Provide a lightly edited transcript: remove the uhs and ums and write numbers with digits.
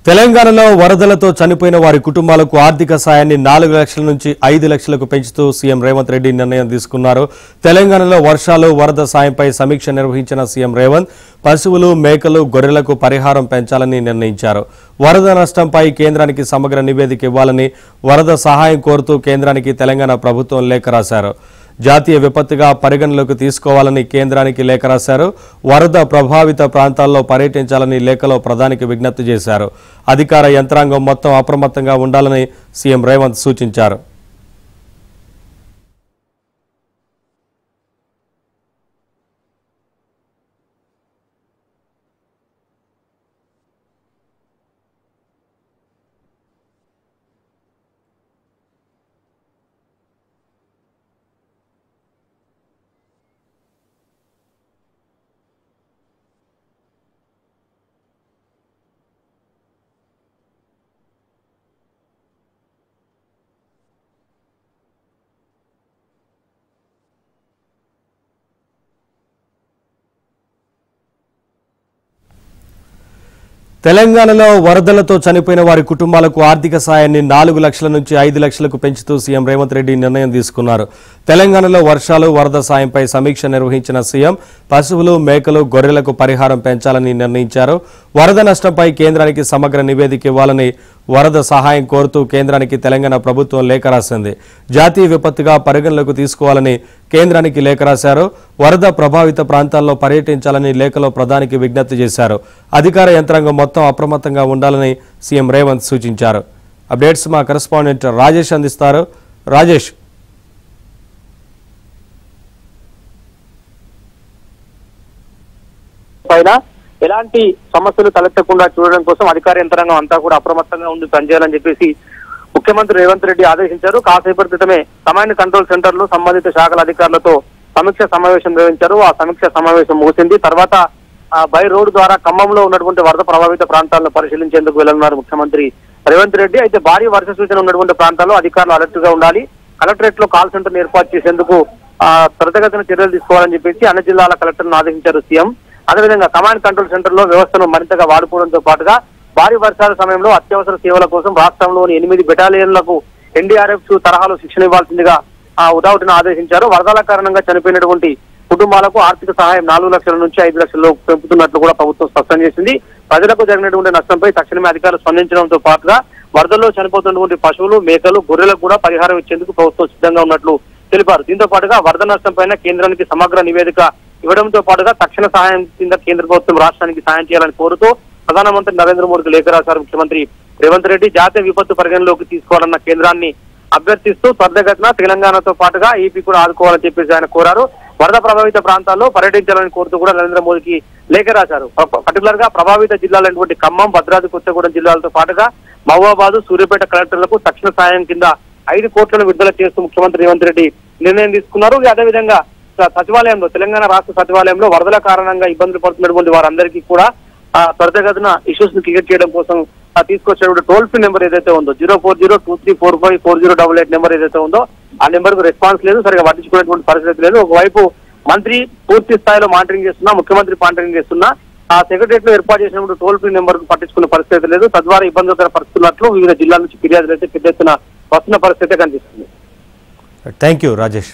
తెలంగాణలో వరదలతో చనిపోయిన వారి కుటుంబాలకు ఆర్థిక సాయాన్ని 4 లక్షల నుంచి 5 లక్షలకు పెంచుతూ సీఎం రేవంత్ రెడ్డి నిర్ణయం తీసుకున్నారు. తెలంగాణలో వర్షాలు, వరద సాయంపై సమీక్ష నిర్వహించిన సీఎం రేవంత్ పశువులు, మేకలు, గొర్రెలకు పరిహారం పెంచాలని నిర్ణయించారు. వరద నష్టంపై కేంద్రానికి సమగ్ర నివేదిక ఇవ్వాలని, వరద సహాయం కోరుతూ కేంద్రానికి తెలంగాణ ప్రభుత్వం లేఖ రాశారు. జాతీయ విపత్తుగా పరిగణలోకి తీసుకోవాలని కేంద్రానికి లేఖ రాశారు. వరద ప్రభావిత ప్రాంతాల్లో పర్యటించాలని లేఖలో ప్రధానికి విజ్ఞప్తి చేశారు. అధికార యంత్రాంగం మొత్తం అప్రమత్తంగా ఉండాలని సీఎం రేవంత్ సూచించారు. తెలంగాణలో వరదలతో చనిపోయిన వారి కుటుంబాలకు ఆర్థిక సాయాన్ని 4 లక్షల నుంచి 5 లక్షలకు పెంచుతూ సీఎం రేవంత్ రెడ్డి నిర్ణయం తీసుకున్నారు. తెలంగాణలో వర్షాలు, వరద సాయంపై సమీక్ష నిర్వహించిన సీఎం పశువులు, మేకలు, గొర్రెలకు పరిహారం పెంచాలని నిర్ణయించారు. వరద నష్టంపై కేంద్రానికి సమగ్ర నివేదిక ఇవ్వాలని, వరద సహాయం కోరుతూ కేంద్రానికి తెలంగాణ ప్రభుత్వం లేఖ రాసింది. జాతీయ విపత్తుగా పరిగణలోకి తీసుకోవాలని కేంద్రానికి లేఖ రాశారు. వరద ప్రభావిత ప్రాంతాల్లో పర్యటించాలని లేఖలో ప్రధానికి విజ్ఞప్తి చేశారు. అధికార యంత్రాంగం మొత్తం అప్రమత్తంగా ఉండాలని సీఎం రేవంత్ సూచించారు. అప్డేట్స్ మా కరెస్పాండెంట్ రాజేష్ అందిస్తారు. రాజేష్, ఎలాంటి సమస్యలు తలెత్తకుండా చూడడం కోసం అధికార యంత్రాంగం అంతా కూడా అప్రమత్తంగా ఉండి పనిచేయాలని చెప్పేసి ముఖ్యమంత్రి రేవంత్ రెడ్డి ఆదేశించారు. కాసేపటి క్రితమే కమాండ్ కంట్రోల్ సెంటర్ లో సంబంధిత శాఖల అధికారులతో సమీక్ష సమావేశం నిర్వహించారు. ఆ సమీక్ష సమావేశం ముగిసింది. తర్వాత బై రోడ్ ద్వారా ఖమ్మంలో ఉన్నటువంటి వరద ప్రభావిత ప్రాంతాలను పరిశీలించేందుకు వెళ్లనున్నారు ముఖ్యమంత్రి రేవంత్ రెడ్డి. అయితే భారీ వర్ష సూచన ఉన్నటువంటి ప్రాంతాల్లో అధికారులు అలర్ట్ గా ఉండాలి. కలెక్టరేట్ లో కాల్ సెంటర్ ఏర్పాటు చేసేందుకు త్వరితగతిన చర్యలు తీసుకోవాలని చెప్పేసి అన్ని జిల్లాల కలెక్టర్లను ఆదేశించారు సీఎం. అదేవిధంగా కమాండ్ కంట్రోల్ సెంటర్ లో వ్యవస్థను మరింతగా వాడుకోవడంతో పాటుగా భారీ వర్షాల సమయంలో అత్యవసర సేవల కోసం రాష్ట్రంలోని 8 బెటాలియన్లకు ఎన్డీఆర్ఎఫ్ తరహాలో శిక్షణ ఇవ్వాల్సిందిగా ఉదాహరణ ఆదేశించారు. వరదల కారణంగా చనిపోయినటువంటి కుటుంబాలకు ఆర్థిక సహాయం 4 లక్షల నుంచి 5 లక్షల్లో పెంపుతున్నట్లు కూడా ప్రభుత్వం స్పష్టం చేసింది. ప్రజలకు జరిగినటువంటి నష్టంపై తక్షణమే అధికారులు స్పందించడంతో పాటుగా వరదల్లో చనిపోతున్నటువంటి పశువులు, మేకలు, గొర్రెలకు కూడా పరిహారం ఇచ్చేందుకు ప్రభుత్వం సిద్ధంగా ఉన్నట్లు తెలిపారు. దీంతో పాటుగా వరద నష్టం పైన కేంద్రానికి సమగ్ర నివేదిక ఇవ్వడంతో పాటుగా తక్షణ సహాయం కింద కేంద్ర ప్రభుత్వం రాష్ట్రానికి సాయం చేయాలని కోరుతూ ప్రధానమంత్రి నరేంద్ర మోడీకి లేఖ రాశారు ముఖ్యమంత్రి రేవంత్ రెడ్డి. జాతీయ విపత్తు పరిగణలోకి తీసుకోవాలన్న కేంద్రాన్ని అభ్యర్థిస్తూ త్వరితగతిన తెలంగాణతో పాటుగా ఏపీ కూడా ఆదుకోవాలని చెప్పేసి ఆయన కోరారు. వరద ప్రభావిత ప్రాంతాల్లో పర్యటించాలని కోరుతూ కూడా నరేంద్ర మోడీకి లేఖ రాశారు. పర్టికులర్ గా ప్రభావిత జిల్లాలైనటువంటి ఖమ్మం, భద్రాద్రి కొత్తగూడెం జిల్లాలతో పాటుగా మహబూబాబాద్, సూర్యాపేట కలెక్టర్లకు తక్షణ సాయం కింద 5 కోట్లను విడుదల చేస్తూ ముఖ్యమంత్రి రేవంత్ రెడ్డి నిర్ణయం తీసుకున్నారు. అదేవిధంగా సచివాలయంలో, తెలంగాణ రాష్ట్ర సచివాలయంలో వరదల కారణంగా ఇబ్బందులు పడుతున్నటువంటి వారందరికీ కూడా త్వరితగతిన ఇష్యూస్ ని క్లియర్ చేయడం కోసం తీసుకొచ్చినటువంటి టోల్ ఫ్రీ నెంబర్ ఏదైతే ఉందో 04023454088 నెంబర్ ఏదైతే ఉందో ఆ నెంబర్ కు రెస్పాన్స్ లేదు, సరిగా పట్టించుకునేటువంటి పరిస్థితి లేదు. ఒకవైపు మంత్రి పూర్తి స్థాయిలో మానిటరింగ్ చేస్తున్నా, ముఖ్యమంత్రి మానిటరింగ్ చేస్తున్నా, ఆ సెక్రటరియట్ లో ఏర్పాటు చేసినప్పుడు టోల్ ఫ్రీ నెంబర్ కు పట్టించుకునే పరిస్థితి లేదు. తద్వారా ఇబ్బందికర పరిస్థితున్నట్లు వివిధ జిల్లాల నుంచి ఫిర్యాదులు అయితే పెద్ద ఎత్తున వస్తున్న పరిస్థితి కనిపిస్తుంది. Thank you Rajesh.